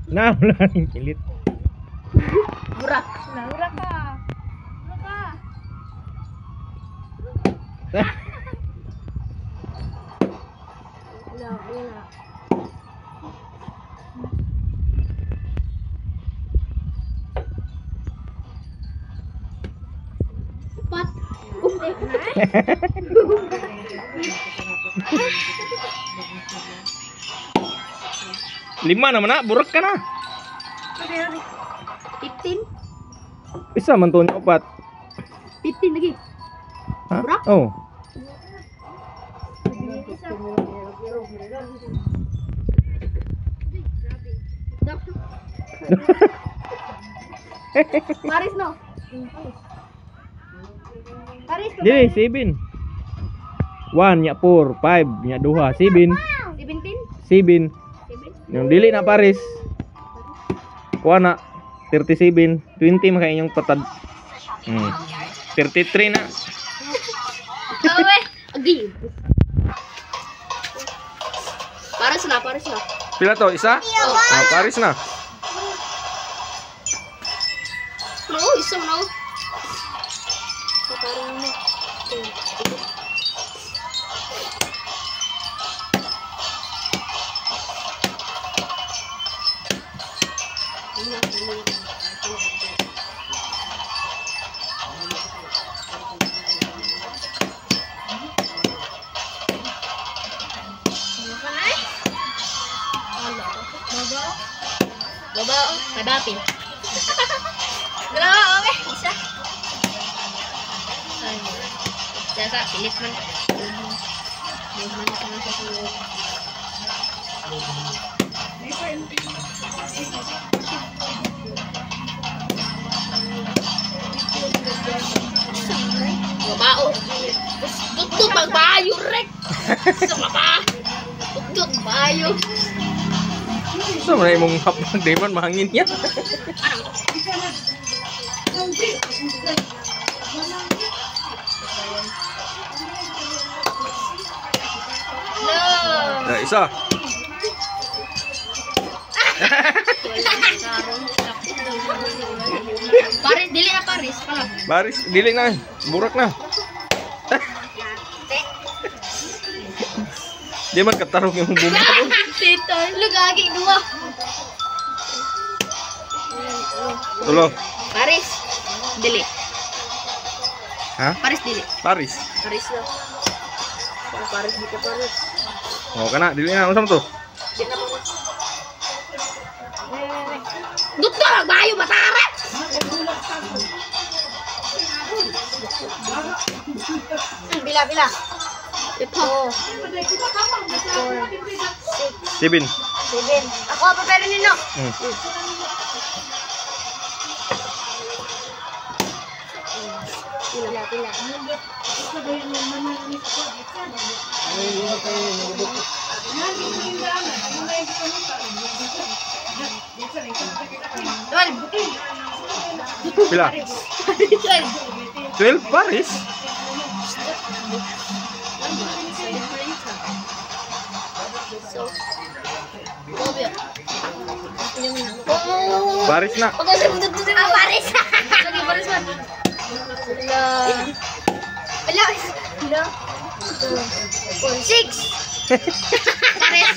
Na, wala rin kilit. Burak. Burak ka. Burak ka. Wala, wala. Upat. Lima naman na, burak ka na. 15. Isa man to niya upat. 15 lagi. Ha? Burak? Oh. Paris no. Paris. Dili, 7. 1 nya 4, 5 nya 2, 7. 7. 17. 7. Yung dili na Paris. Kuha na 37, 20 maka inyong patad. 33 na. Awe, agi. Paris na, Paris na. Pila to? Isa? Ah, Paris na. No, isa no. Parang mo. Baba, kadapin. Dalawa, okay. Isa. Jasa, pilit man. Pilit man ka na sa tulog. Babao. Tutut magbayo, rek. Sa baba. Tutut bayo. So, may mong hapang demon mahangin yan. No. Isa. Paris, dili na Paris. Pala. Baris, dili na. Burak na. Di man katarong yung bumba po. Tito, lugagi dua. Tulo. Paris, dili. Ha? Paris, dili. Paris. Paris na. Paris, dito Paris. Oh, kana, dili na. Ano to? Di na mo. Doktor, bayo matarat. Bila. Ito. 7. 7. Ako pa pero nino. Pila. Pila? 12 Paris. Paris na. Paris. Lagi Paris man. Pila. 6. Paris.